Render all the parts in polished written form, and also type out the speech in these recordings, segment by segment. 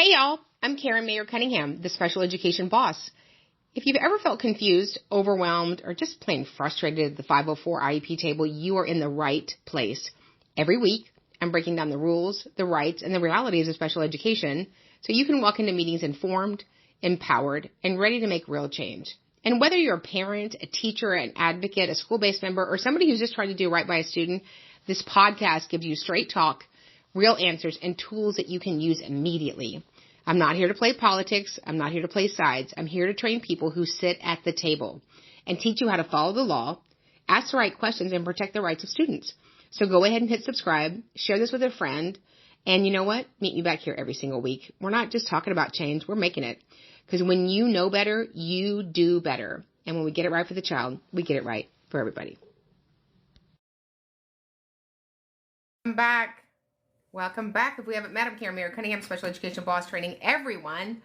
Hey y'all, I'm Karen Mayer Cunningham, the special education boss. If you've ever felt confused, overwhelmed, or just plain frustrated at the 504 IEP table, you are in the right place. Every week, I'm breaking down the rules, the rights, and the realities of special education so you can walk into meetings informed, empowered, and ready to make real change. And whether you're a parent, a teacher, an advocate, a school-based member, or somebody who's just trying to do right by a student, this podcast gives you straight talk, real answers, and tools that you can use immediately. I'm not here to play politics. I'm not here to play sides. I'm here to train people who sit at the table and teach you how to follow the law, ask the right questions, and protect the rights of students. So go ahead and hit subscribe, share this with a friend, and you know what? Meet me back here every single week. We're not just talking about change. We're making it. Because when you know better, you do better. And when we get it right for the child, we get it right for everybody. Welcome back. If we haven't met, I'm Karen Mayer Cunningham, special education boss, training everyone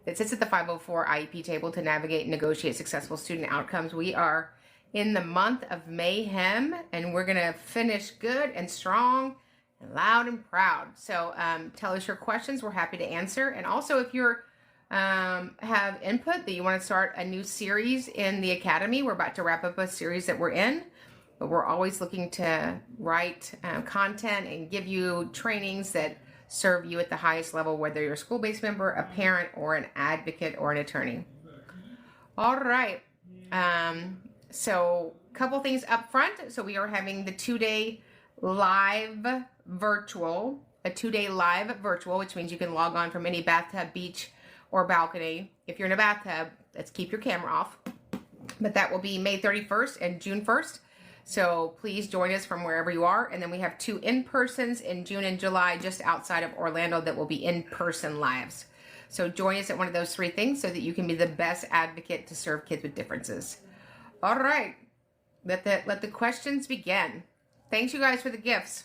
that sits at the 504 IEP table to navigate and negotiate successful student outcomes. We are in the month of mayhem, and we're going to finish good and strong and loud and proud. So tell us your questions. We're happy to answer. And also, if you're have input that you want to start a new series in the Academy, we're about to wrap up a series that we're in. But we're always looking to write content and give you trainings that serve you at the highest level, whether you're a school-based member, a parent, or an advocate, or an attorney. All right. So a couple things up front. So we are having the two-day live virtual, which means you can log on from any bathtub, beach, or balcony. If you're in a bathtub, let's keep your camera off. But that will be May 31st and June 1st. So please join us from wherever you are. And then we have 2 in-persons in June and July just outside of Orlando that will be in-person lives. So join us at one of those 3 things so that you can be the best advocate to serve kids with differences. All right. Let the questions begin. Thanks, you guys, for the gifts.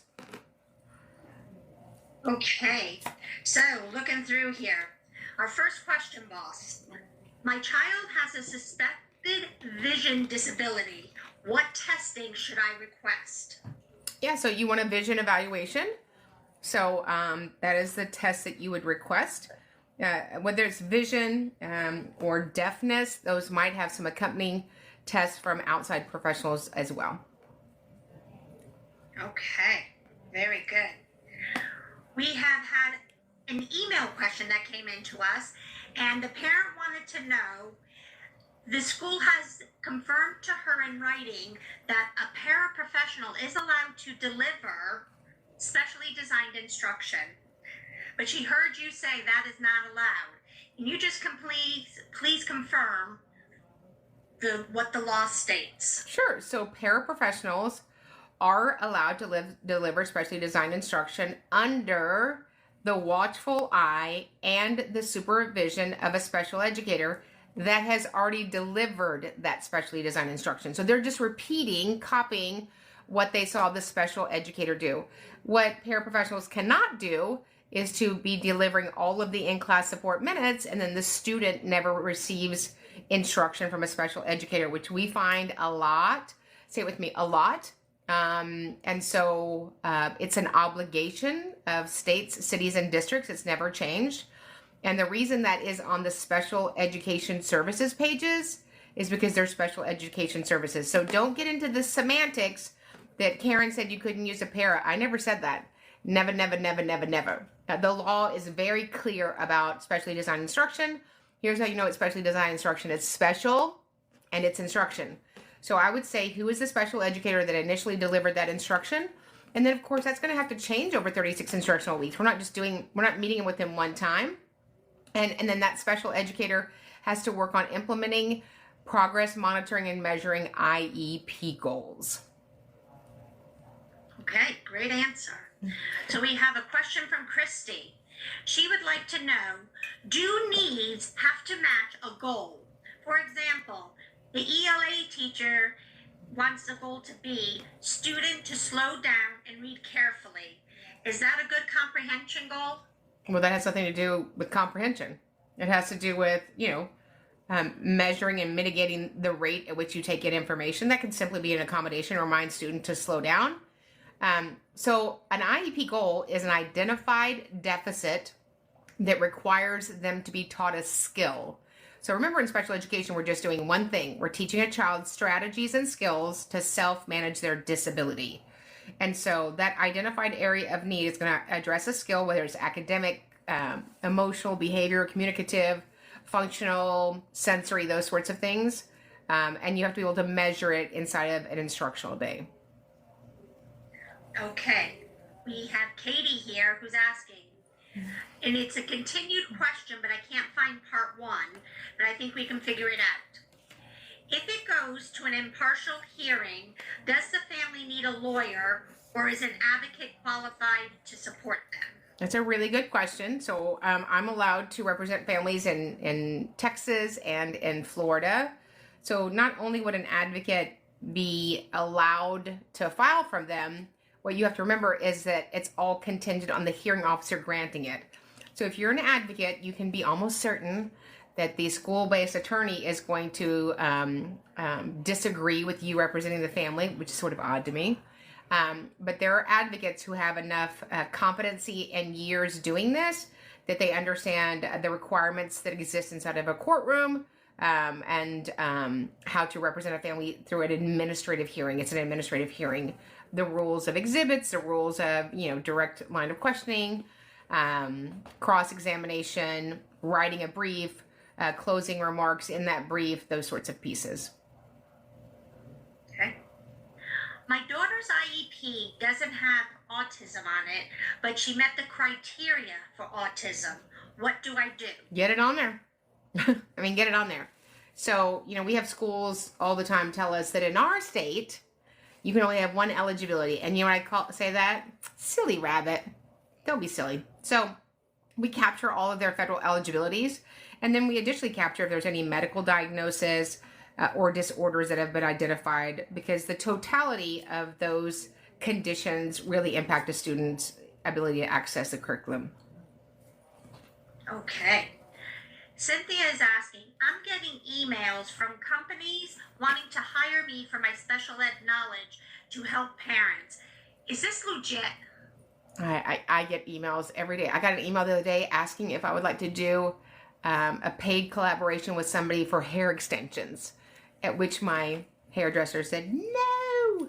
Okay. So looking through here. Our first question, boss. My child has a suspected vision disability. What testing should I request? Yeah, so you want a vision evaluation. So that is the test that you would request. Whether it's vision or deafness, those might have some accompanying tests from outside professionals as well. Okay, very good. We have had an email question that came in to us, and the parent wanted to know, the school has confirmed to her in writing that a paraprofessional is allowed to deliver specially designed instruction. But she heard you say that is not allowed. Can you just please confirm what the law states? Sure. So paraprofessionals are allowed to deliver specially designed instruction under the watchful eye and the supervision of a special educator that has already delivered that specially designed instruction. So they're just copying what they saw the special educator do. What paraprofessionals cannot do is to be delivering all of the in-class support minutes, and then the student never receives instruction from a special educator, which we find a lot. Say it with me, a lot. And so it's an obligation of states, cities, and districts. It's never changed. And the reason that is on the special education services pages is because they're special education services. So don't get into the semantics that Karen said you couldn't use a para. I never said that. Never, never, never, never, never. The law is very clear about specially designed instruction. Here's how you know it's specially designed instruction. It's special and it's instruction. So I would say, who is the special educator that initially delivered that instruction? And then, of course, that's going to have to change over 36 instructional weeks. We're not meeting with them one time. And then that special educator has to work on implementing progress monitoring and measuring IEP goals. Okay, great answer. So we have a question from Christy. She would like to know, do needs have to match a goal? For example, the ELA teacher wants the goal to be student to slow down and read carefully. Is that a good comprehension goal? Well, that has something to do with comprehension. It has to do with, measuring and mitigating the rate at which you take in information. That can simply be an accommodation to remind student to slow down. So an IEP goal is an identified deficit that requires them to be taught a skill. So remember, in special education, we're just doing one thing. We're teaching a child strategies and skills to self-manage their disability. And so that identified area of need is going to address a skill, whether it's academic, emotional, behavior, communicative, functional, sensory, those sorts of things. And you have to be able to measure it inside of an instructional day. Okay. We have Katie here who's asking, and it's a continued question, but I can't find part one, but I think we can figure it out. If it goes to an impartial hearing, does the family need a lawyer, or is an advocate qualified to support them? That's a really good question. So I'm allowed to represent families in Texas and in Florida. So not only would an advocate be allowed to file from them, what you have to remember is that it's all contingent on the hearing officer granting it. So if you're an advocate, you can be almost certain that the school-based attorney is going to disagree with you representing the family, which is sort of odd to me. But there are advocates who have enough competency and years doing this that they understand the requirements that exist inside of a courtroom, and how to represent a family through an administrative hearing. It's an administrative hearing. The rules of exhibits, the rules of, direct line of questioning, cross-examination, writing a brief, closing remarks in that brief, those sorts of pieces. Okay. My daughter's IEP doesn't have autism on it, but she met the criteria for autism. What do I do? Get it on there. Get it on there. So, we have schools all the time tell us that in our state, you can only have one eligibility. And you know what I say that? Silly rabbit. Don't be silly. So we capture all of their federal eligibilities. And then we additionally capture if there's any medical diagnosis or disorders that have been identified, because the totality of those conditions really impact a student's ability to access the curriculum. Okay. Cynthia is asking, I'm getting emails from companies wanting to hire me for my special ed knowledge to help parents. Is this legit? I get emails every day. I got an email the other day asking if I would like to do a paid collaboration with somebody for hair extensions, at which my hairdresser said no.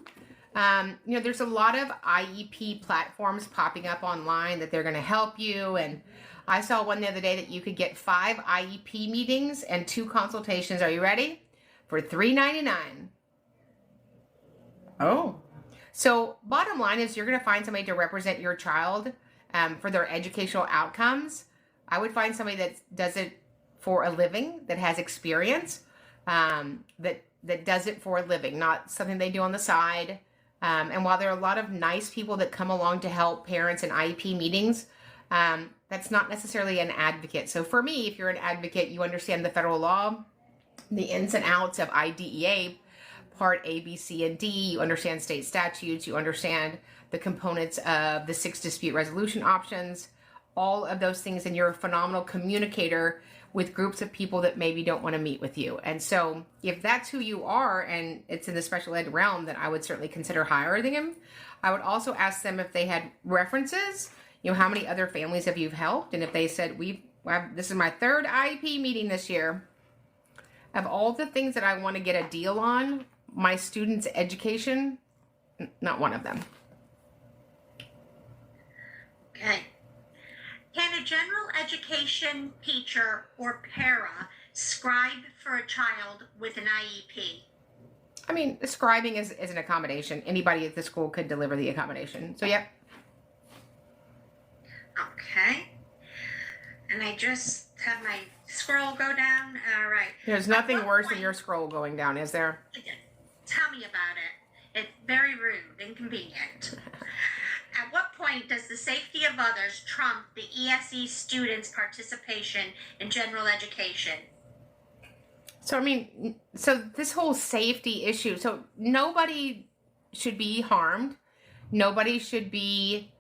There's a lot of IEP platforms popping up online that they're going to help you. And I saw one the other day that you could get 5 IEP meetings and 2 consultations. Are you ready? For $3.99. Oh. So bottom line is you're going to find somebody to represent your child for their educational outcomes. I would find somebody that does it for a living, that has experience, that does it for a living, not something they do on the side. And while there are a lot of nice people that come along to help parents in IEP meetings, that's not necessarily an advocate. So for me, if you're an advocate, you understand the federal law, the ins and outs of IDEA, Part A, B, C, and D. You understand state statutes. You understand the components of the 6 dispute resolution options, all of those things. And you're a phenomenal communicator with groups of people that maybe don't want to meet with you. And so if that's who you are and it's in the special ed realm, then I would certainly consider hiring them. I would also ask them if they had references. How many other families have you helped? And if they said, this is my 3rd IEP meeting this year. Of all the things that I want to get a deal on, my students' education, not one of them. Okay. Can a general education teacher or para scribe for a child with an IEP? Scribing is an accommodation. Anybody at the school could deliver the accommodation. So, yep. Okay. And I just had my scroll go down. All right. There's nothing worse than your scroll going down, is there? Tell me about it. It's very rude, inconvenient. At what point does the safety of others trump the ESE students' participation in general education? So, this whole safety issue, so nobody should be harmed. Nobody should be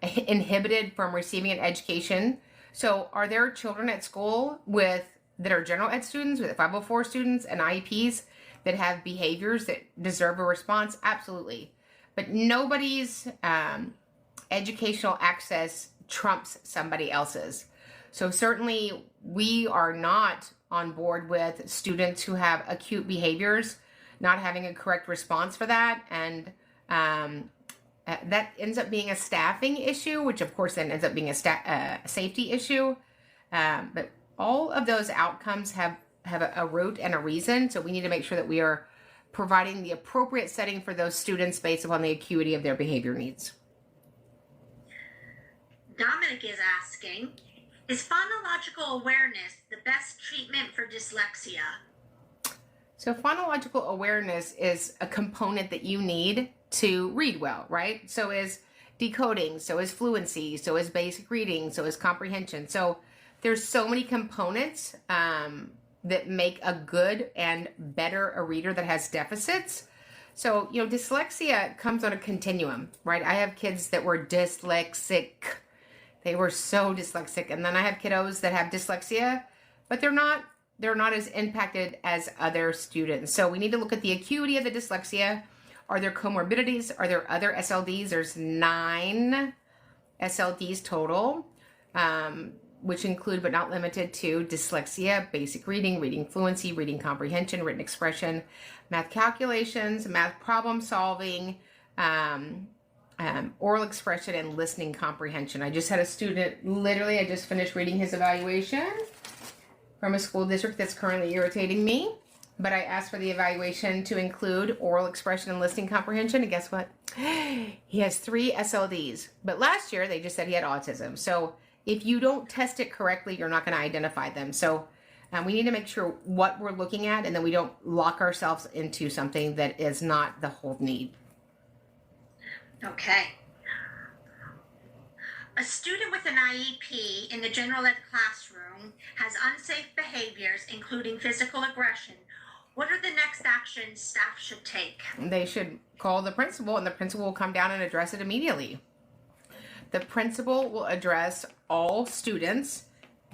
inhibited from receiving an education. So are there children at school that are general ed students, with 504 students and IEPs that have behaviors that deserve a response? Absolutely. But nobody's educational access trumps somebody else's. So certainly we are not on board with students who have acute behaviors, not having a correct response for that. And that ends up being a staffing issue, which of course then ends up being a safety issue. But all of those outcomes have a root and a reason. So we need to make sure that we are providing the appropriate setting for those students based upon the acuity of their behavior needs. Dominic is asking, is phonological awareness the best treatment for dyslexia? So phonological awareness is a component that you need to read well, right? So is decoding, so is fluency, so is basic reading, so is comprehension. So there's so many components that make a good and better a reader that has deficits. So, dyslexia comes on a continuum, right? I have kids that were dyslexic. They were so dyslexic. And then I have kiddos that have dyslexia, but they're not as impacted as other students. So we need to look at the acuity of the dyslexia. Are there comorbidities? Are there other SLDs? There's 9 SLDs total, which include but not limited to dyslexia, basic reading, reading fluency, reading comprehension, written expression, math calculations, math problem solving, oral expression, and listening comprehension. I just had a student, literally, I just finished reading his evaluation from a school district that's currently irritating me. But I asked for the evaluation to include oral expression and listening comprehension. And guess what? He has 3 SLDs. But last year, they just said he had autism. So if you don't test it correctly, you're not going to identify them. So we need to make sure what we're looking at, and then we don't lock ourselves into something that is not the whole need. Okay. A student with an IEP in the general ed classroom has unsafe behaviors, including physical aggression. What are the next actions staff should take? They should call the principal, and the principal will come down and address it immediately. The principal will address all students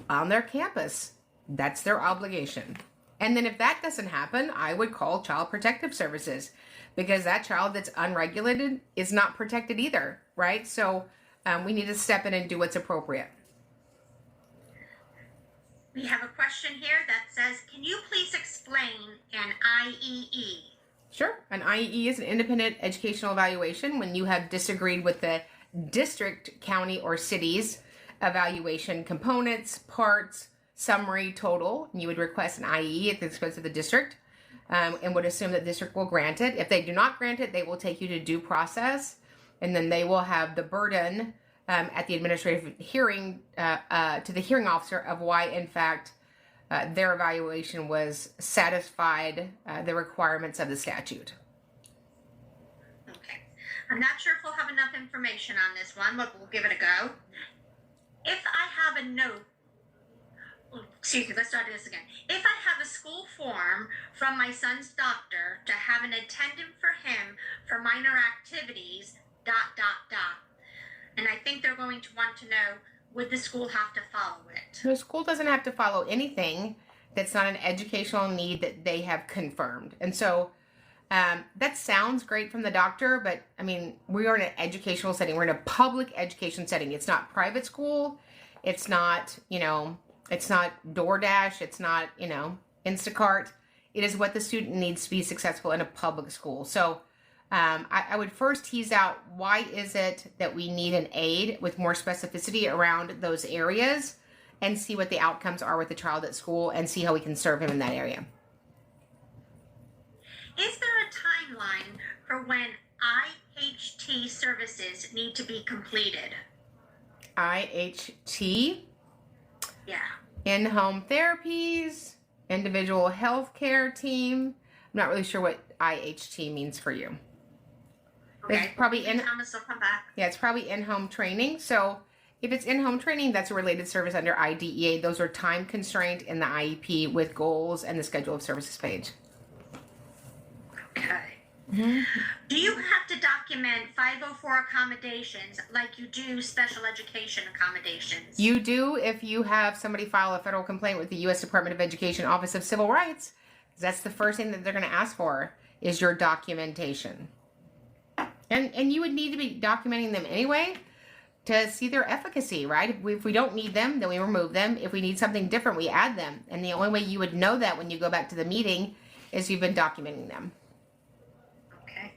on their campus. That's their obligation. And then if that doesn't happen, I would call Child Protective Services, because that child that's unregulated is not protected either, right? So we need to step in and do what's appropriate. We have a question here that says, can you please explain an IEE? Sure. An IEE is an independent educational evaluation when you have disagreed with the district, county, or city's evaluation components, parts, summary, total. You would request an IEE at the expense of the district and would assume that the district will grant it. If they do not grant it, they will take you to due process, and then they will have the burden at the administrative hearing to the hearing officer of why, in fact, their evaluation was satisfied the requirements of the statute. Okay. I'm not sure if we'll have enough information on this one, but we'll give it a go. If I have a note, excuse me, let's start this again. If I have a school form from my son's doctor to have an attendant for him for minor activities, ... And I think they're going to want to know, would the school have to follow it? The school doesn't have to follow anything that's not an educational need that they have confirmed. And so that sounds great from the doctor, but I mean, we are in an educational setting. We're in a public education setting. It's not private school. It's not, it's not DoorDash. It's not, Instacart. It is what the student needs to be successful in a public school. So I would first tease out, why is it that we need an aid with more specificity around those areas, and see what the outcomes are with the child at school, and see how we can serve him in that area. Is there a timeline for when IHT services need to be completed? IHT? Yeah. In-home therapies, individual health care team. I'm not really sure what IHT means for you. Okay. It's probably Thomas will come back. Yeah, it's probably in-home training. So if it's in-home training, that's a related service under IDEA. Those are time constrained in the IEP with goals and the schedule of services page. Okay. Mm-hmm. Do you have to document 504 accommodations like you do special education accommodations? You do if you have somebody file a federal complaint with the U.S. Department of Education Office of Civil Rights. That's the first thing that they're going to ask for is your documentation. And you would need to be documenting them anyway, to see their efficacy, right? If we don't need them, then we remove them. If we need something different, we add them. And the only way you would know that when you go back to the meeting is you've been documenting them. Okay.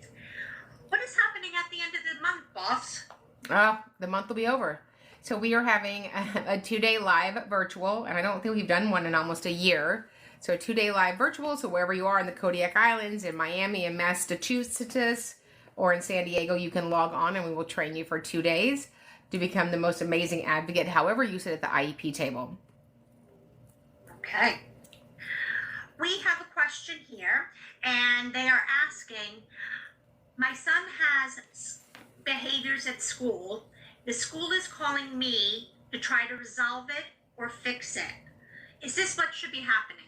What is happening at the end of the month, boss? Oh, the month will be over. So we are having a 2-day live virtual, and I don't think we've done one in almost a year. So a 2-day live virtual, so wherever you are in the Kodiak Islands, in Miami, in Massachusetts, or in San Diego, you can log on and we will train you for 2 days to become the most amazing advocate, however you sit at the IEP table. Okay. We have a question here, and they are asking, my son has behaviors at school. The school is calling me to try to resolve it or fix it. Is this what should be happening?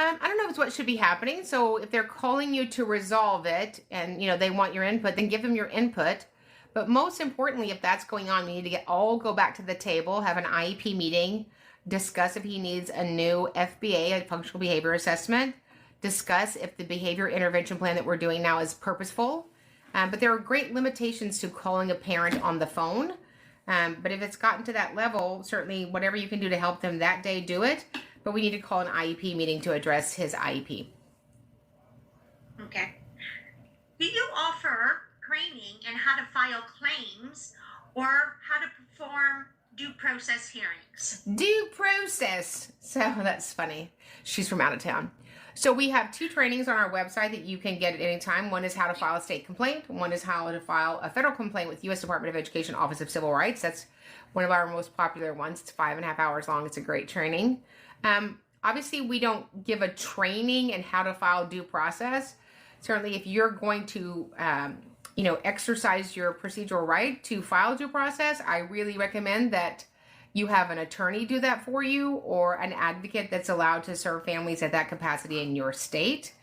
I don't know if it's what should be happening. So if they're calling you to resolve it and, they want your input, then give them your input. But most importantly, if that's going on, we need to go back to the table, have an IEP meeting, discuss if he needs a new FBA, a functional behavior assessment, discuss if the behavior intervention plan that we're doing now is purposeful. But there are great limitations to calling a parent on the phone. But if it's gotten to that level, certainly whatever you can do to help them that day, do it. But we need to call an IEP meeting to address his IEP. Okay. Do you offer training in how to file claims or how to perform due process hearings? Due process. So that's funny. She's from out of town. So we have 2 trainings on our website that you can get at any time. One is how to file a state complaint. One is how to file a federal complaint with U.S. Department of Education Office of Civil Rights. That's one of our most popular ones. It's 5.5 hours long. It's a great training. Obviously, we don't give a training in how to file due process. Certainly, if you're going to, exercise your procedural right to file due process, I really recommend that you have an attorney do that for you or an advocate that's allowed to serve families at that capacity in your state.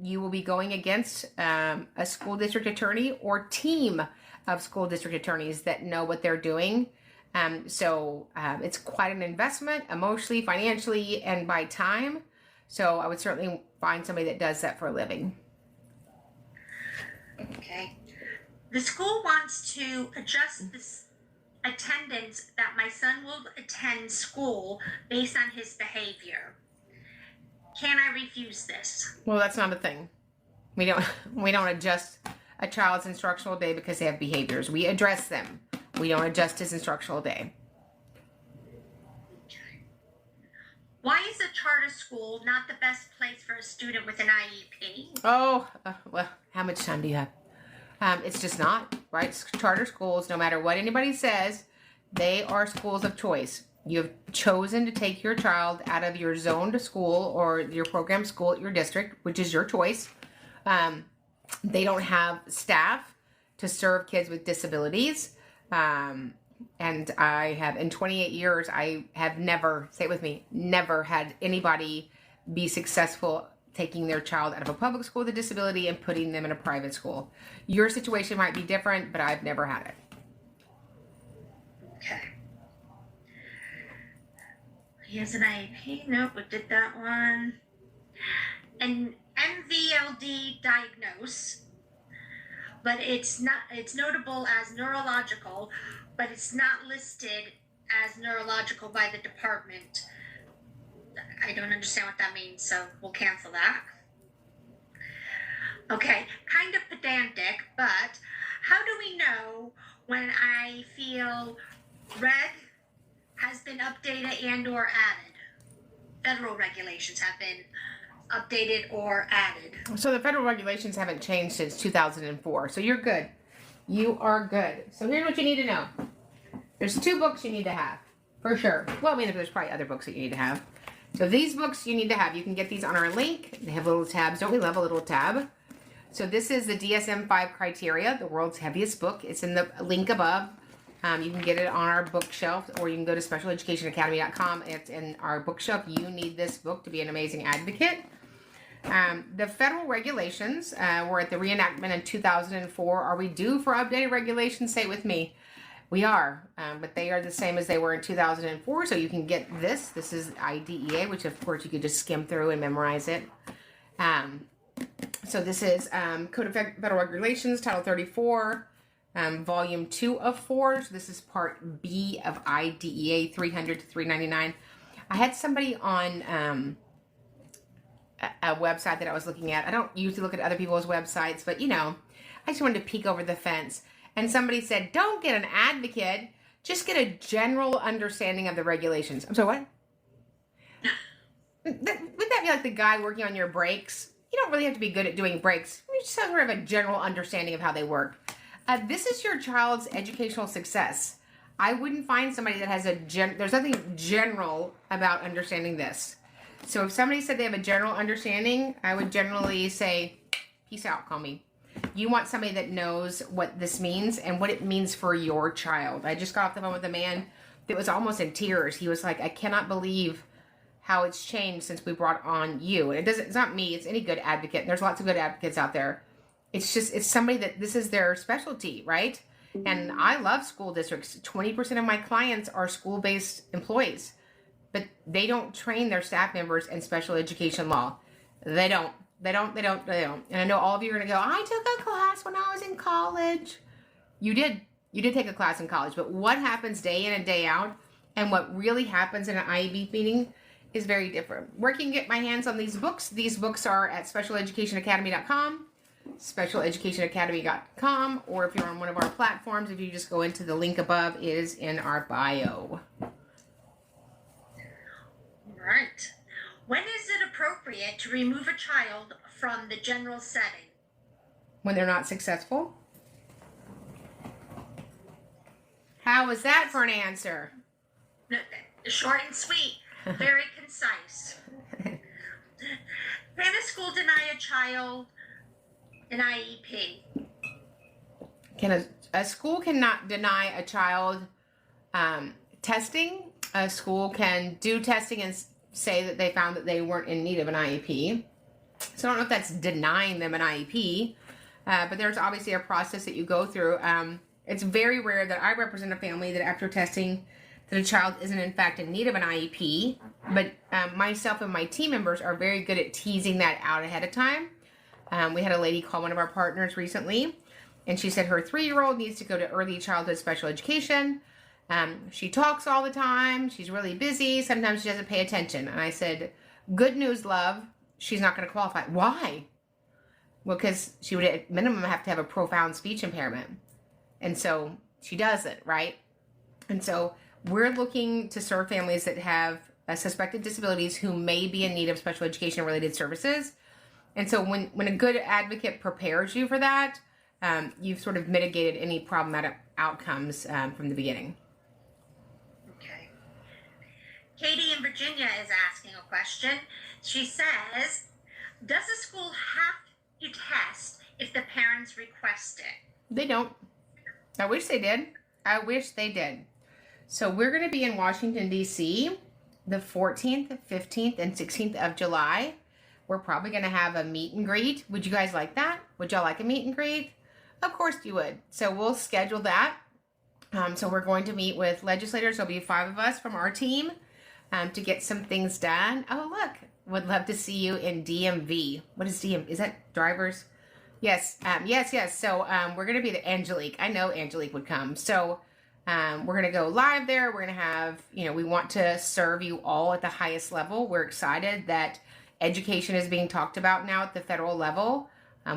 You will be going against a school district attorney or team of school district attorneys that know what they're doing. So it's quite an investment emotionally, financially, and by time. So I would certainly find somebody that does that for a living. Okay. The school wants to adjust this attendance that my son will attend school based on his behavior. Can I refuse this? Well, that's not a thing. We don't adjust a child's instructional day because they have behaviors. We address them. We don't adjust his instructional day. Okay. Why is a charter school not the best place for a student with an IEP? Oh, well, how much time do you have? It's just not, right? Charter schools, no matter what anybody says, they are schools of choice. You have chosen to take your child out of your zoned school or your program school at your district, which is your choice. They don't have staff to serve kids with disabilities. And I have, in 28 years, I have never, say it with me, never had anybody be successful taking their child out of a public school with a disability and putting them in a private school. Your situation might be different, but I've never had it. Okay. He has an IEP. Nope, we did that one. An MVLD diagnose, but it's notable as neurological, but it's not listed as neurological by the department. I don't understand what that means, so we'll cancel that. Okay, kind of pedantic, but how do we know when I feel red has been updated and or added? Federal regulations have been updated or added. So the federal regulations haven't changed since 2004, so you're good. You are good. So here's what you need to know. There's 2 books you need to have, for sure. Well, I mean, there's probably other books that you need to have. So these books you need to have. You can get these on our link. They have little tabs. Don't we love a little tab? So this is the DSM-5 criteria, the world's heaviest book. It's in the link above. You can get it on our bookshelf, or you can go to specialeducationacademy.com. It's in our bookshelf. You need this book to be an amazing advocate. The federal regulations were at the reenactment in 2004. Are we due for updated regulations? Say it with me. We are, but they are the same as they were in 2004, so you can get this. This is IDEA, which of course you could just skim through and memorize it. So this is Code of Federal Regulations, Title 34. volume 2 of 4. So this is part B of IDEA 300 to 399. I had somebody on a website that I was looking at. I don't usually look at other people's websites, but I just wanted to peek over the fence. And somebody said, don't get an advocate, just get a general understanding of the regulations. I'm sorry, what? Wouldn't that be like the guy working on your brakes? You don't really have to be good at doing brakes. You just have to have a general understanding of how they work. This is your child's educational success. I wouldn't find somebody that has there's nothing general about understanding this. So if somebody said they have a general understanding, I would generally say, peace out, call me. You want somebody that knows what this means and what it means for your child. I just got off the phone with a man that was almost in tears. He was like, I cannot believe how it's changed since we brought on you. And it's not me, it's any good advocate. There's lots of good advocates out there. It's somebody that this is their specialty, right? And I love school districts. 20% of my clients are school-based employees, but they don't train their staff members in special education law. They don't. And I know all of you are going to go, I took a class when I was in college. You did take a class in college, but what happens day in and day out and what really happens in an IEB meeting is very different. Where can you get my hands on these books? These books are at specialeducationacademy.com, specialeducationacademy.com, or if you're on one of our platforms, if you just go into the link above, it is in our bio. Right. When is it appropriate to remove a child from the general setting? When they're not successful? How was that for an answer? Short and sweet. Very concise. Can a school deny a child an IEP? A school cannot deny a child testing. A school can do testing and say that they found that they weren't in need of an IEP. So I don't know if that's denying them an IEP, but there's obviously a process that you go through. It's very rare that I represent a family that after testing that a child isn't in fact in need of an IEP, but myself and my team members are very good at teasing that out ahead of time. We had a lady call one of our partners recently, and she said her 3-year-old needs to go to early childhood special education. She talks all the time. She's really busy. Sometimes she doesn't pay attention. And I said, good news, love. She's not going to qualify. Why? Well, because she would at minimum have to have a profound speech impairment. And so she doesn't, right? And so we're looking to serve families that have suspected disabilities who may be in need of special education related services. And so when a good advocate prepares you for that, you've sort of mitigated any problematic outcomes from the beginning. Okay. Katie in Virginia is asking a question. She says, does the school have to test if the parents request it? They don't. I wish they did. So we're going to be in Washington, D.C. the 14th, 15th, and 16th of July. We're probably going to have a meet and greet. Would you guys like that? Would y'all like a meet and greet? Of course you would. So we'll schedule that. So we're going to meet with legislators. There'll be 5 of us from our team to get some things done. Oh, look. Would love to see you in DMV. What is DMV? Is that drivers? Yes. Yes. So we're going to be the Angelique. I know Angelique would come. So we're going to go live there. We're going to have, we want to serve you all at the highest level. We're excited that education is being talked about now at the federal level.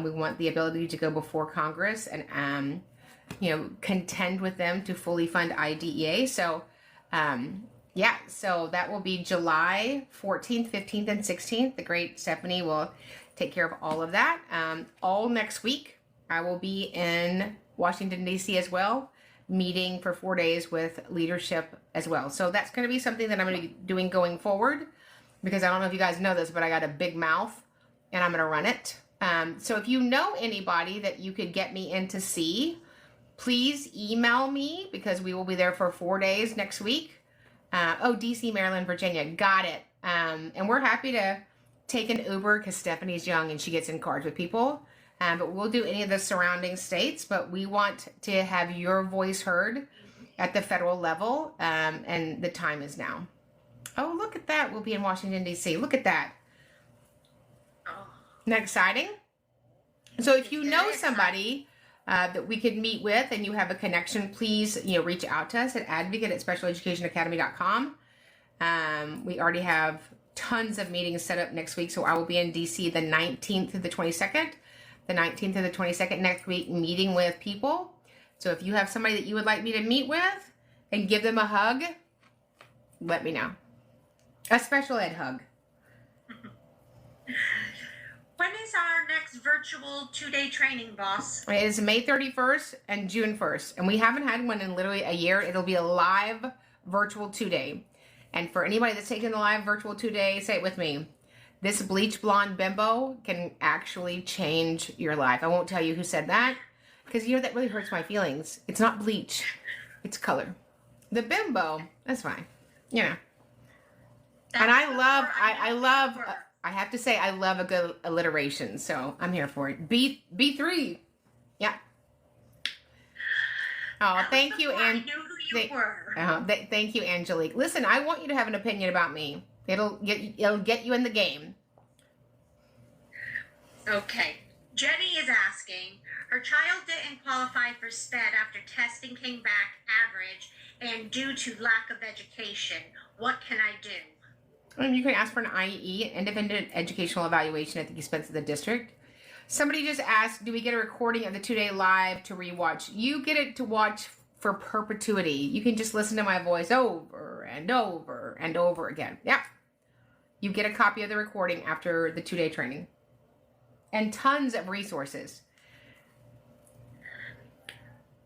We want the ability to go before Congress and, contend with them to fully fund IDEA. So, so that will be July 14th, 15th, and 16th. The great Stephanie will take care of all of that. All next week, I will be in Washington, D.C. as well, meeting for 4 days with leadership as well. So that's going to be something that I'm going to be doing going forward, because I don't know if you guys know this, but I got a big mouth and I'm going to run it. So if you know anybody that you could get me in to see, please email me, because we will be there for 4 days next week. DC, Maryland, Virginia. Got it. And we're happy to take an Uber because Stephanie's young and she gets in cars with people. But we'll do any of the surrounding states. But we want to have your voice heard at the federal level. And the time is now. Oh, look at that. We'll be in Washington, D.C. Look at that. Isn't that exciting? So if you know somebody that we could meet with and you have a connection, please, reach out to us at advocate@specialeducationacademy.com. We already have tons of meetings set up next week. So I will be in DC the 19th through the 22nd. The 19th through the 22nd next week, meeting with people. So if you have somebody that you would like me to meet with and give them a hug, let me know. A special ed hug. When is our next virtual 2-day training, boss? It is May 31st and June 1st. And we haven't had one in literally a year. It'll be a live virtual 2-day. And for anybody that's taking the live virtual 2-day, say it with me. This bleach blonde bimbo can actually change your life. I won't tell you who said that because that really hurts my feelings. It's not bleach. It's color. The bimbo, that's fine. And I love, I have to say, I love a good alliteration. So I'm here for it. B3. Yeah. Oh, thank you, and thank you, Angelique. Listen, I want you to have an opinion about me. It'll get you in the game. Okay. Jenny is asking, her child didn't qualify for SPED after testing came back average and due to lack of education. What can I do? You can ask for an IEE, independent educational evaluation, at the expense of the district. Somebody just asked, do we get a recording of the 2-day live to rewatch? You get it to watch for perpetuity. You can just listen to my voice over and over and over again. Yep. You get a copy of the recording after the 2-day training. And tons of resources.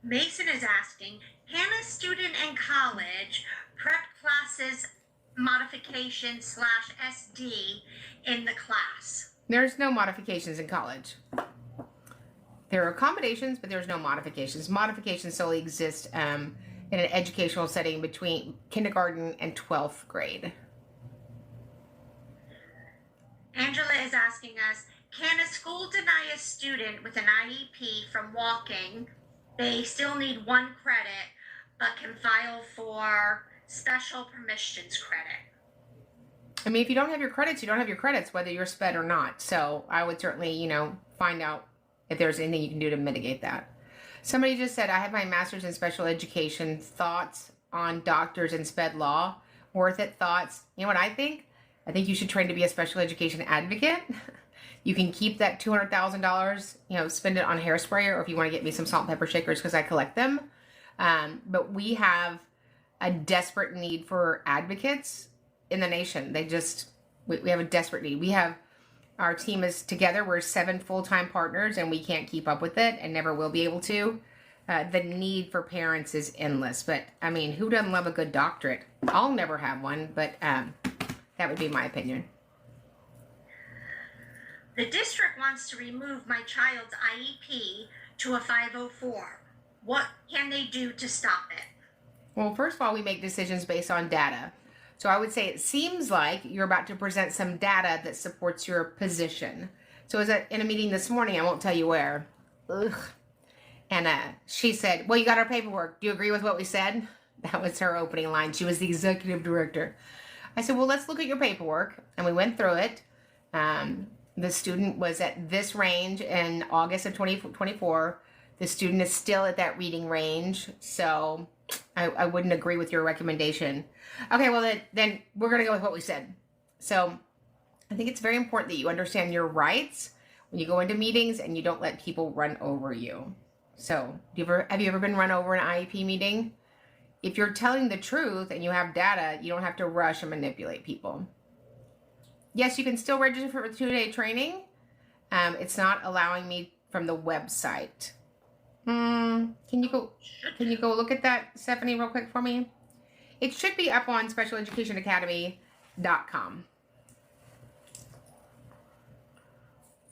Mason is asking, can a student in college prep classes modification /SD in the class? There's no modifications in college. There are accommodations, but there's no modifications. Modifications solely exist in an educational setting between kindergarten and 12th grade. Angela is asking us, can a school deny a student with an IEP from walking? They still need 1 credit, but can file for special permissions credit. I mean, if you don't have your credits, you don't have your credits, whether you're SPED or not. So I would certainly, find out if there's anything you can do to mitigate that. Somebody just said, I have my master's in special education. Thoughts on doctors and SPED law? Worth it thoughts? You know what I think? I think you should train to be a special education advocate. You can keep that $200,000, spend it on hairspray, or if you want to get me some salt and pepper shakers because I collect them. But we have a desperate need for advocates in the nation. We have a desperate need. Our team is together. We're 7 full-time partners and we can't keep up with it and never will be able to. The need for parents is endless. But I mean, who doesn't love a good doctorate? I'll never have one, but that would be my opinion. The district wants to remove my child's IEP to a 504. What can they do to stop it? Well, first of all, we make decisions based on data. So I would say it seems like you're about to present some data that supports your position. So in a meeting this morning, I won't tell you where. Ugh. And she said, well, you got our paperwork. Do you agree with what we said? That was her opening line. She was the executive director. I said, well, let's look at your paperwork. And we went through it. The student was at this range in August of 2024. The student is still at that reading range. So I wouldn't agree with your recommendation. Okay, well, then we're going to go with what we said. So I think it's very important that you understand your rights when you go into meetings and you don't let people run over you. So have you ever been run over in an IEP meeting? If you're telling the truth and you have data, you don't have to rush and manipulate people. Yes, you can still register for a 2-day training. It's not allowing me from the website. Can you go look at that, Stephanie, real quick for me? It should be up on specialeducationacademy.com.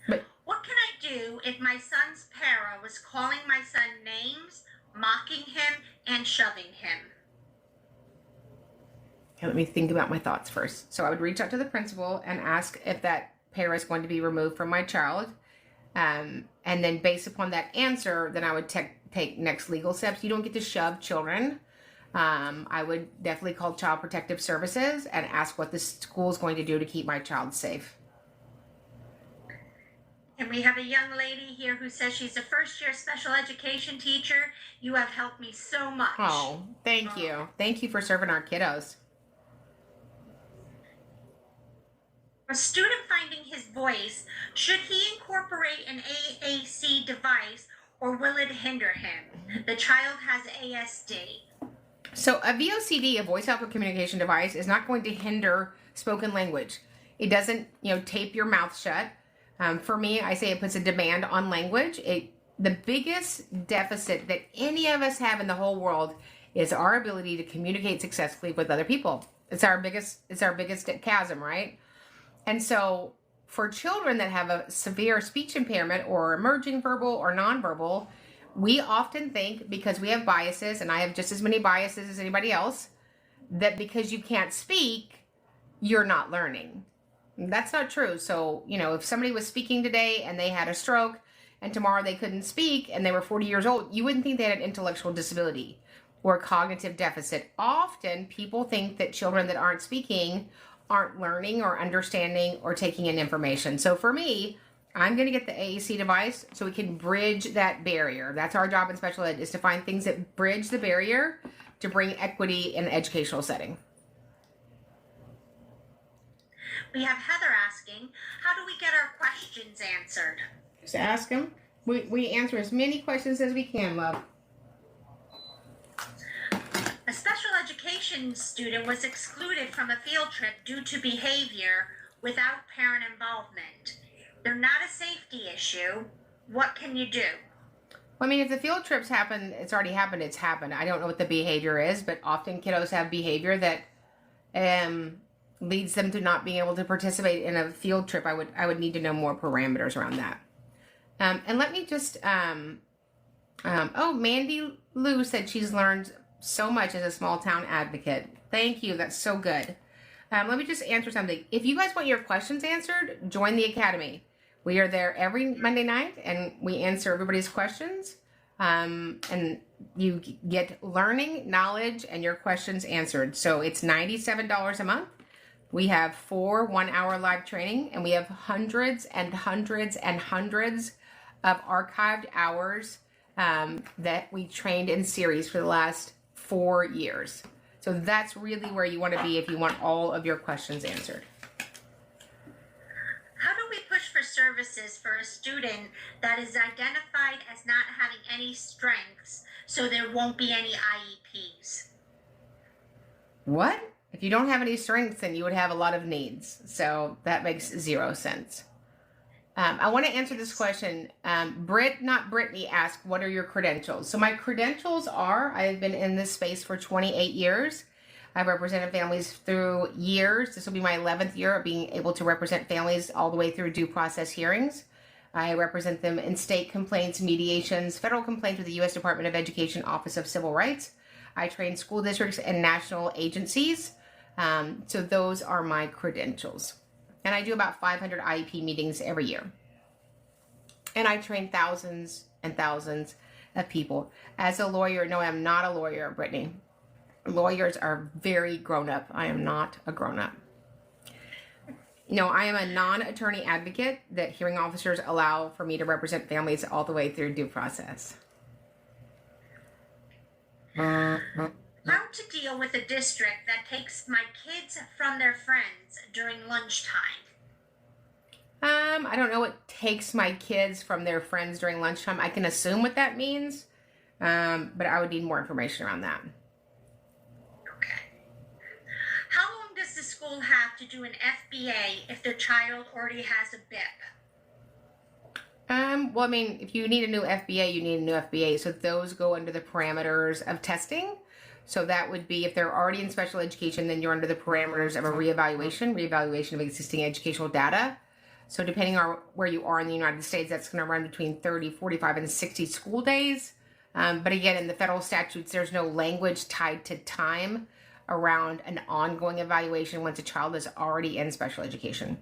But what can I do if my son's para was calling my son names, mocking him, and shoving him? Okay, let me think about my thoughts first. So I would reach out to the principal and ask if that para is going to be removed from my child. And then based upon that answer, then I would take next legal steps. You don't get to shove children. I would definitely call Child Protective Services and ask what the school is going to do to keep my child safe. And we have a young lady here who says she's a first-year special education teacher. You have helped me so much. Oh, thank you. Thank you for serving our kiddos. A student finding his voice, should he incorporate an AAC device or will it hinder him? The child has ASD. So a VOCD, a voice output communication device, is not going to hinder spoken language. It doesn't, tape your mouth shut. For me, I say it puts a demand on language. The biggest deficit that any of us have in the whole world is our ability to communicate successfully with other people. It's our biggest chasm, right? And so for children that have a severe speech impairment or emerging verbal or nonverbal, we often think, because we have biases, and I have just as many biases as anybody else, that because you can't speak, you're not learning. That's not true. So, if somebody was speaking today and they had a stroke and tomorrow they couldn't speak and they were 40 years old, you wouldn't think they had an intellectual disability or cognitive deficit. Often people think that children that aren't speaking aren't learning or understanding or taking in information. So for me, I'm going to get the AAC device so we can bridge that barrier. That's our job in special ed, is to find things that bridge the barrier to bring equity in an educational setting. We have Heather asking, how do we get our questions answered? Just ask them. We answer as many questions as we can, love. A special education student was excluded from a field trip due to behavior without parent involvement. They're not a safety issue. What can you do? Well, if the field trips happen, it's already happened, it's happened. I don't know what the behavior is, but often kiddos have behavior that leads them to not being able to participate in a field trip. I would need to know more parameters around that. And let me just, Mandy Lou said she's learned so much as a small town advocate. Thank you, that's so good. Let me just answer something. If you guys want your questions answered, join the Academy. We are there every Monday night and we answer everybody's questions. And you get learning, knowledge, and your questions answered. So it's $97 a month. We have 4 1-hour live training, and we have hundreds and hundreds and hundreds of archived hours that we trained in series for the last 4 years. So that's really where you want to be if you want all of your questions answered. How do we push for services for a student that is identified as not having any strengths so there won't be any IEPs? What? If you don't have any strengths, then you would have a lot of needs. So that makes zero sense. I want to answer this question. Britt, not Brittany, asked, what are your credentials? So my credentials are, I've been in this space for 28 years. I've represented families through years. This will be my 11th year of being able to represent families all the way through due process hearings. I represent them in state complaints, mediations, federal complaints with the U.S. Department of Education, Office of Civil Rights. I train school districts and national agencies. So those are my credentials. And I do about 500 IEP meetings every year. And I train thousands and thousands of people. As a lawyer, no, I'm not a lawyer, Brittany. Lawyers are very grown up. I am not a grown up. No, I am a non-attorney advocate that hearing officers allow for me to represent families all the way through due process. How to deal with a district that takes my kids from their friends during lunchtime? I don't know what takes my kids from their friends during lunchtime. I can assume what that means, but I would need more information around that. Okay. How long does the school have to do an FBA if their child already has a BIP? Well, if you need a new FBA, you need a new FBA. So those go under the parameters of testing. So that would be if they're already in special education, then you're under the parameters of a reevaluation of existing educational data. So depending on where you are in the United States, that's going to run between 30, 45, and 60 school days. But again, in the federal statutes, there's no language tied to time around an ongoing evaluation once a child is already in special education.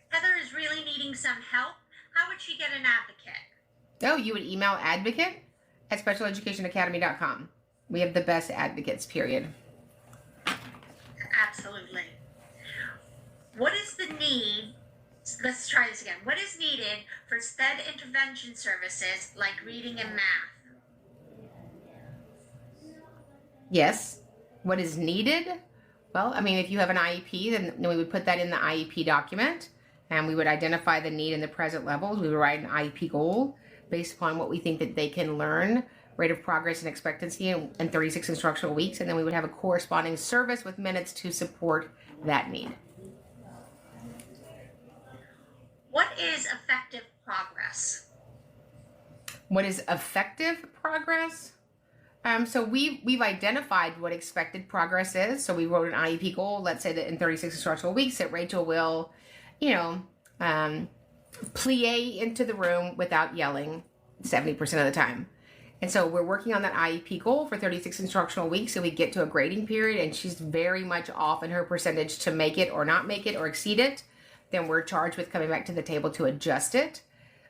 Heather is really needing some help. How would she get an advocate? Oh, you would email advocate@specialeducationacademy.com. We have the best advocates, period. Absolutely. What is the need let's try this again. What is needed for STED intervention services like reading and math? Yes. What is needed? Well, I mean, if you have an IEP, then we would put that in the IEP document, and we would identify the need and the present levels. We would write an IEP goal based upon what we think that they can learn, rate of progress and expectancy in 36 instructional weeks, and then we would have a corresponding service with minutes to support that need. What is effective progress? What is effective progress? So we've identified what expected progress is. So we wrote an IEP goal. Let's say that in 36 instructional weeks that Rachel will, plie into the room without yelling 70% of the time. And so we're working on that IEP goal for 36 instructional weeks. So we get to a grading period and she's very much off in her percentage to make it or not make it or exceed it. Then we're charged with coming back to the table to adjust it.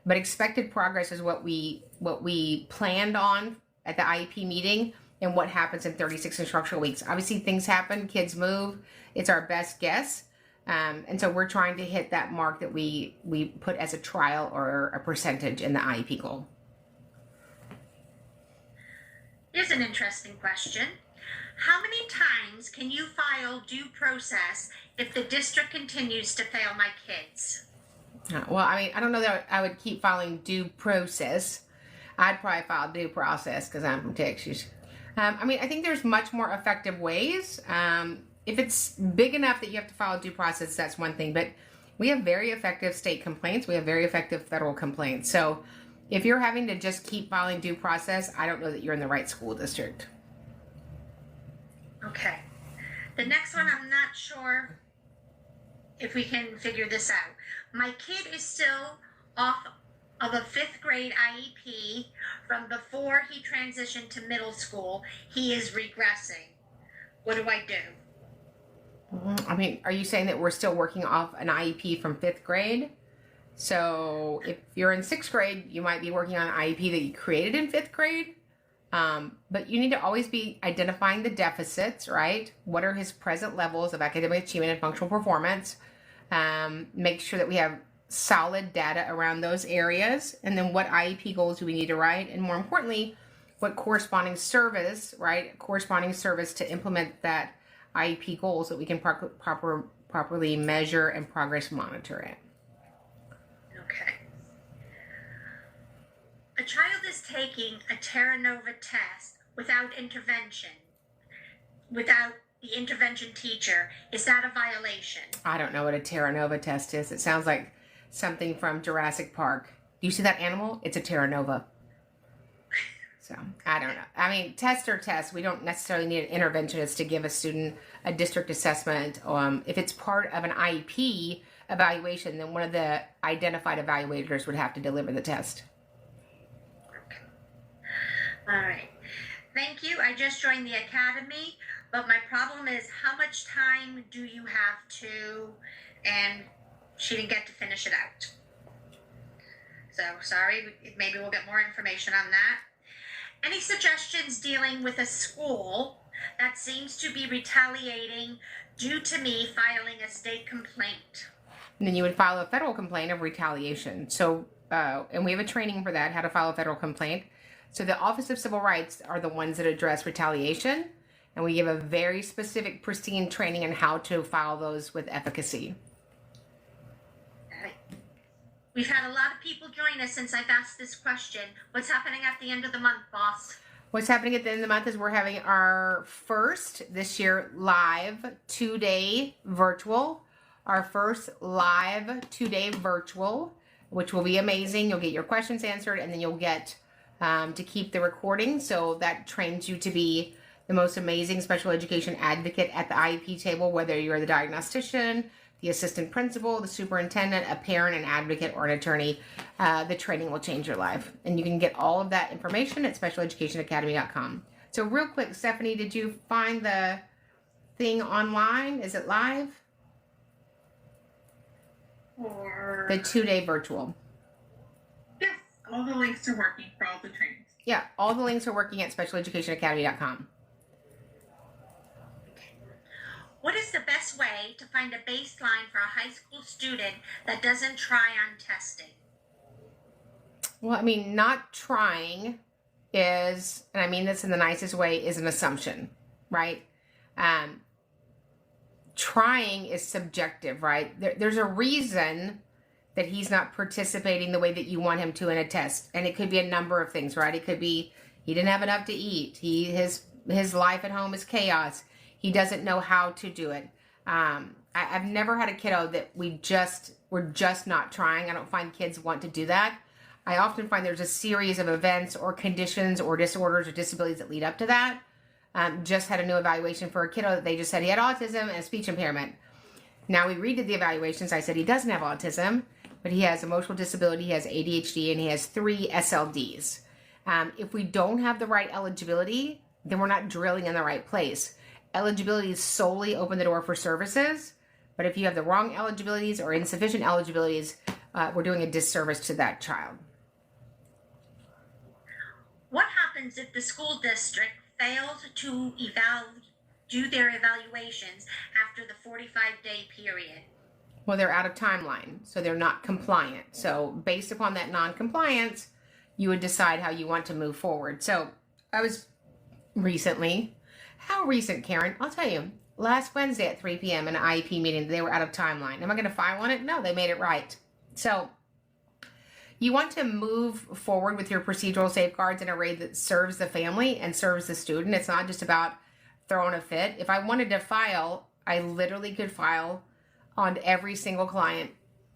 But expected progress is what we planned on at the IEP meeting and what happens in 36 instructional weeks. Obviously things happen, kids move. It's our best guess. And so we're trying to hit that mark that we put as a trial or a percentage in the IEP goal. Here's an interesting question. How many times can you file due process if the district continues to fail my kids? Well, I mean, I don't know that I would keep filing due process. I'd probably file due process because I'm from Texas. I mean, I think there's much more effective ways. If it's big enough that you have to file due process, that's one thing. But we have very effective state complaints. We have very effective federal complaints. So if you're having to just keep filing due process, I don't know that you're in the right school district. Okay. The next one, I'm not sure if we can figure this out. My kid is still off of a 5th grade IEP from before he transitioned to middle school. He is regressing. What do I do? I mean, are you saying that we're still working off an IEP from 5th grade? So if you're in 6th grade, you might be working on an IEP that you created in 5th grade. But you need to always be identifying the deficits, right? What are his present levels of academic achievement and functional performance? Make sure that we have solid data around those areas. And then what IEP goals do we need to write? And more importantly, what corresponding service, right? Corresponding service to implement that IEP goal so that we can properly measure and progress monitor it. Okay. A child is taking a Terra Nova test without intervention, without the intervention teacher. Is that a violation? I don't know what a Terra Nova test is. It sounds like something from Jurassic Park. Do you see that animal? It's a Terra Nova. So, I don't know. I mean, test or test. We don't necessarily need an interventionist to give a student a district assessment. If it's part of an IEP evaluation, then one of the identified evaluators would have to deliver the test. Okay. All right. Thank you. I just joined the academy, but my problem is how much time do you have to, and she didn't get to finish it out. So, sorry. Maybe we'll get more information on that. Any suggestions dealing with a school that seems to be retaliating due to me filing a state complaint? And then you would file a federal complaint of retaliation. So, and we have a training for that, how to file a federal complaint. So the Office of Civil Rights are the ones that address retaliation. And we give a very specific, pristine training on how to file those with efficacy. We've had a lot of people join us since I've asked this question. What's happening at the end of the month, boss? What's happening at the end of the month is we're having our first, this year, live 2-day virtual. Our first live 2-day virtual, which will be amazing. You'll get your questions answered, and then you'll get to keep the recording. So that trains you to be the most amazing special education advocate at the IEP table, whether you're the diagnostician, the assistant principal, the superintendent, a parent, an advocate, or an attorney. The training will change your life. And you can get all of that information at specialeducationacademy.com. So real quick, Stephanie, did you find the thing online? Is it live? Or The 2-day virtual. yes, all the links are working for all the trainings. Yeah, all the links are working at specialeducationacademy.com. What is the best best way to find a baseline for a high school student that doesn't try on testing? Well, I mean, not trying is, and I mean this in the nicest way, is an assumption, right? Trying is subjective, right? There's a reason that he's not participating the way that you want him to in a test. And it could be a number of things, right? It could be he didn't have enough to eat. His life at home is chaos. He doesn't know how to do it. I've never had a kiddo that we're just not trying. I don't find kids want to do that. I often find there's a series of events or conditions or disorders or disabilities that lead up to that. Just had a new evaluation for a kiddo that they just said he had autism and speech impairment. Now we redid the evaluations. I said he doesn't have autism, but he has emotional disability, he has ADHD, and he has 3 SLDs. If we don't have the right eligibility, then we're not drilling in the right place. Eligibility is solely open the door for services, but if you have the wrong eligibilities or insufficient eligibilities, we're doing a disservice to that child. What happens if the school district fails to do their evaluations after the 45-day period? Well, they're out of timeline, so they're not compliant. So based upon that non-compliance, you would decide how you want to move forward. So I was recently, how recent, Karen? I'll tell you, last Wednesday at 3 p.m. in an IEP meeting, they were out of timeline. Am I going to file on it? No, they made it right. So you want to move forward with your procedural safeguards in a way that serves the family and serves the student. It's not just about throwing a fit. If I wanted to file, I literally could file on every single client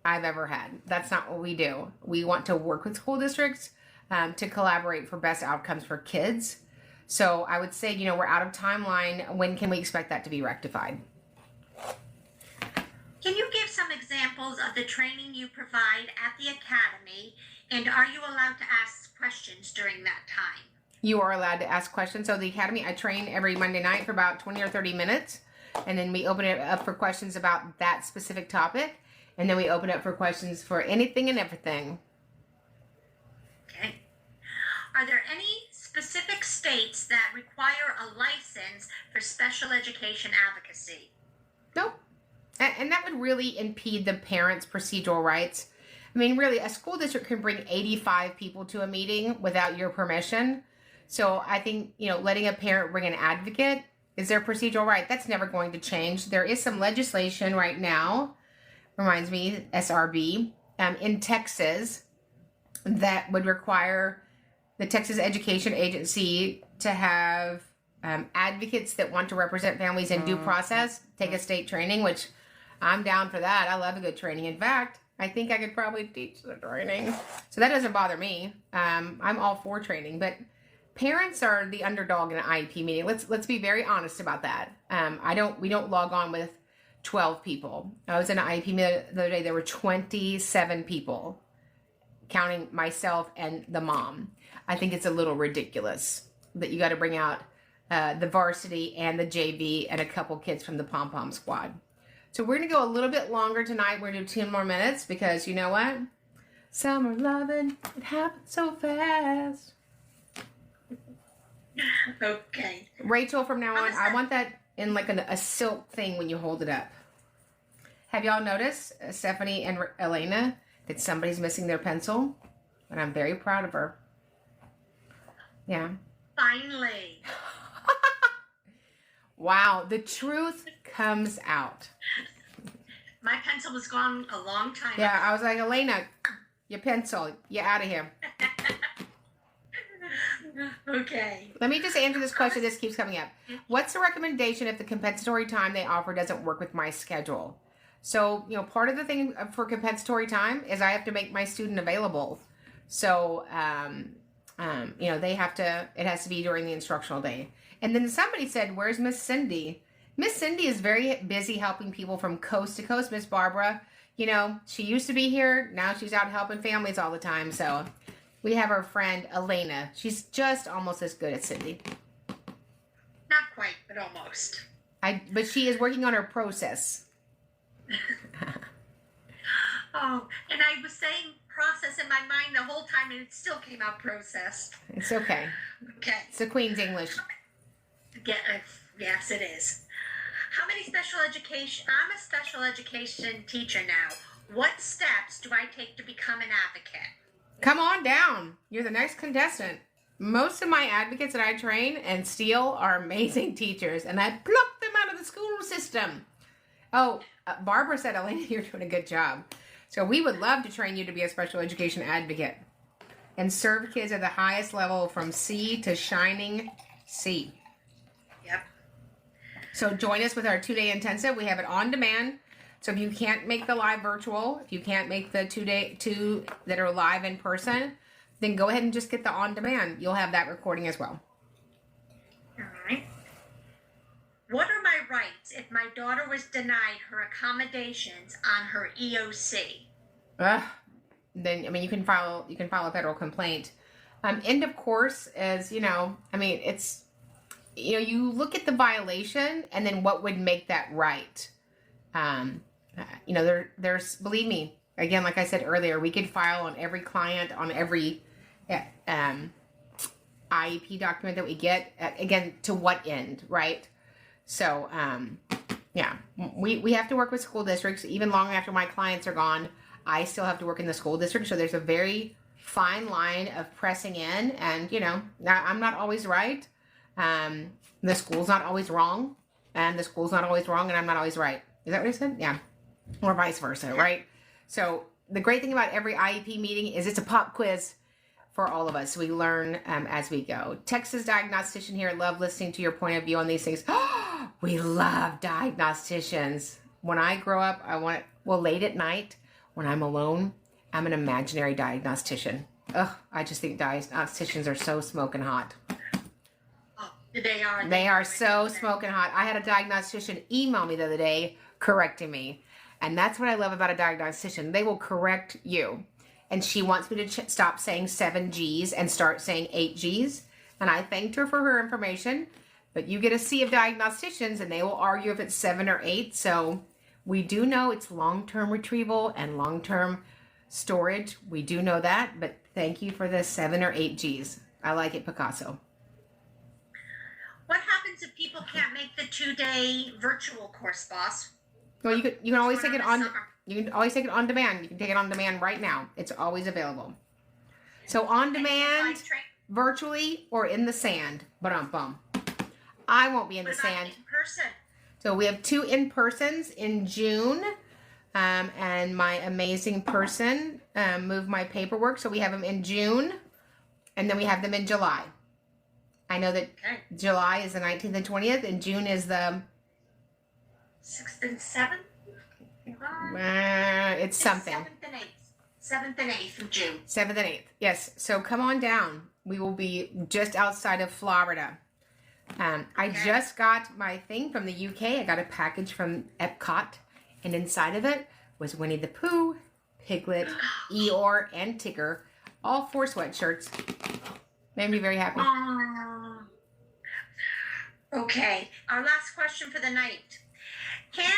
I've ever had. That's not what we do. We want to work with school districts to collaborate for best outcomes for kids. So I would say, we're out of timeline. When can we expect that to be rectified? Can you give some examples of the training you provide at the academy, and are you allowed to ask questions during that time? You are allowed to ask questions. So the academy, I train every Monday night for about 20 or 30 minutes, and then we open it up for questions about that specific topic, and then we open it up for questions for anything and everything. Okay. Are there any specific states that require a license for special education advocacy? Nope. And that would really impede the parents' procedural rights. I mean, really, a school district can bring 85 people to a meeting without your permission. So I think, letting a parent bring an advocate is their procedural right. That's never going to change. There is some legislation right now, reminds me, SRB, in Texas that would require the Texas Education Agency to have advocates that want to represent families in due process take a state training, which I'm down for that. I love a good training. In fact, I think I could probably teach the training. So that doesn't bother me. I'm all for training, but parents are the underdog in an IEP meeting. Let's be very honest about that. We don't log on with 12 people. I was in an IEP meeting the other day. There were 27 people, counting myself and the mom. I think it's a little ridiculous that you got to bring out the varsity and the JV and a couple kids from the pom-pom squad. So we're going to go a little bit longer tonight. We're going to do 10 more minutes because you know what? Summer loving, it happens so fast. Okay. Rachel, from now on, I want that in like a silk thing when you hold it up. Have y'all noticed, Stephanie and Elena, that somebody's missing their pencil? And I'm very proud of her. Yeah. Finally. Wow, the truth comes out. My pencil was gone a long time ago. Yeah, I was like, Elena, your pencil, you're out of here. Okay. Let me just answer this question. This keeps coming up. What's the recommendation if the compensatory time they offer doesn't work with my schedule? So, part of the thing for compensatory time is I have to make my student available. So, they have to, it has to be during the instructional day. And then somebody said, where's Miss Cindy? Miss Cindy is very busy helping people from coast to coast. Miss Barbara, she used to be here. Now she's out helping families all the time. So we have our friend Elena. She's just almost as good as Cindy. Not quite, but almost. But she is working on her process. Oh, and I was saying process in my mind the whole time, and it still came out processed. It's okay. Okay. It's the Queen's English. Yes, it is. How many special education? I'm a special education teacher now. What steps do I take to become an advocate? Come on down. You're the next contestant. Most of my advocates that I train and steal are amazing teachers, and I pluck them out of the school system. Oh, Barbara said, Elena, you're doing a good job. So we would love to train you to be a special education advocate and serve kids at the highest level from C to shining C. Yep. So join us with our 2-day intensive. We have it on demand. So if you can't make the live virtual, if you can't make the two that are live in person, then go ahead and just get the on demand. You'll have that recording as well. All right. What are my rights if my daughter was denied her accommodations on her EOC? Then, I mean, you can file a federal complaint. End of course is, it's, you look at the violation and then what would make that right. There's, believe me, again, like I said earlier, we could file on every client, on every IEP document that we get, again, to what end, right? So, we have to work with school districts. Even long after my clients are gone, I still have to work in the school district. So there's a very fine line of pressing in, and, I'm not always right. The school's not always wrong, and the school's not always wrong, and I'm not always right. Is that what I said? Yeah. Or vice versa, right? So the great thing about every IEP meeting is it's a pop quiz for all of us. We learn as we go. Texas diagnostician here. Love listening to your point of view on these things. We love diagnosticians. When I grow up, late at night, when I'm alone, I'm an imaginary diagnostician. I just think diagnosticians are so smoking hot. They are. They are so smoking hot. I had a diagnostician email me the other day correcting me. And that's what I love about a diagnostician. They will correct you. And she wants me to stop saying 7 G's and start saying 8 G's. And I thanked her for her information. But you get a sea of diagnosticians and they will argue if it's 7 or 8. So we do know it's long-term retrieval and long-term storage. We do know that. But thank you for the 7 or 8 G's. I like it, Picasso. What happens if people can't make the 2-day virtual course, boss? Well, you can always take it on. You can always take it on demand. You can take it on demand right now. It's always available. So on demand, virtually, or in the sand. Bum. I won't be in the sand. In person? So we have 2 in-persons in June, and my amazing person moved my paperwork, so we have them in June, and then we have them in July. I know that July is the 19th and 20th, and June is the 6th and 7th? It's something. 7th and 8th of June. 7th and 8th, yes. So come on down. We will be just outside of Florida. I just got my thing from the UK. I got a package from Epcot, and inside of it was Winnie the Pooh, Piglet, Eeyore, and Tigger, all 4 sweatshirts. Made me very happy. Okay, our last question for the night. Can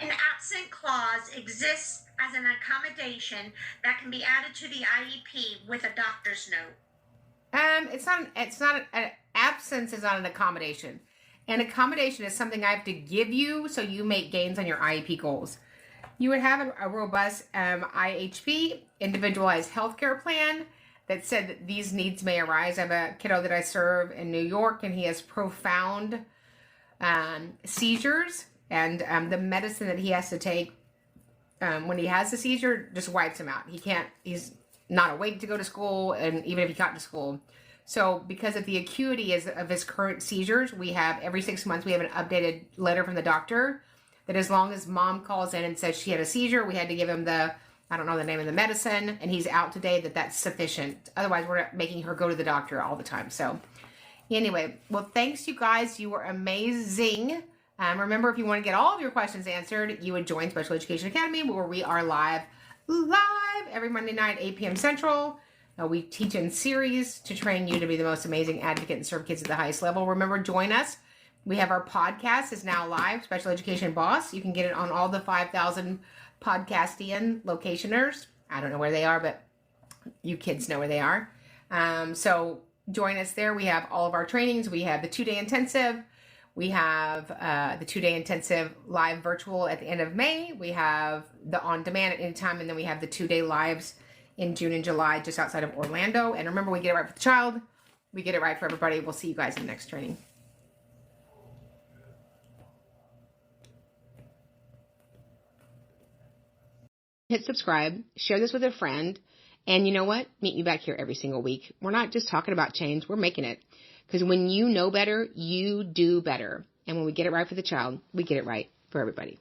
an absent clause exist as an accommodation that can be added to the IEP with a doctor's note? It's not an absence is not an accommodation. An accommodation is something I have to give you so you make gains on your IEP goals. You would have a robust IHP, individualized healthcare plan, that said that these needs may arise. I have a kiddo that I serve in New York, and he has profound seizures, and the medicine that he has to take when he has a seizure just wipes him out. He's not awake to go to school, and even if he got to school. So because of the acuity of his current seizures, we have every 6 months, we have an updated letter from the doctor that as long as mom calls in and says she had a seizure, we had to give him I don't know the name of the medicine, and he's out today, that's sufficient. Otherwise, we're making her go to the doctor all the time. So anyway, well, thanks, you guys. You were amazing. Remember, if you want to get all of your questions answered, you would join Special Education Academy, where we are live every Monday night, 8 p.m. Central. We teach in series to train you to be the most amazing advocate and serve kids at the highest level. Remember, join us. We have our podcast is now live, Special Education Boss. You can get it on all the 5,000 podcastian locationers. I don't know where they are, but you kids know where they are. So join us there. We have all of our trainings. We have the 2-day intensive. We have the 2-day intensive live virtual at the end of May. We have the on-demand at any time, and then we have the 2-day lives in June and July just outside of Orlando. And remember, we get it right for the child. We get it right for everybody. We'll see you guys in the next training. Hit subscribe, share this with a friend, and you know what? Meet me back here every single week. We're not just talking about change, we're making it. Because when you know better, you do better. And when we get it right for the child, we get it right for everybody.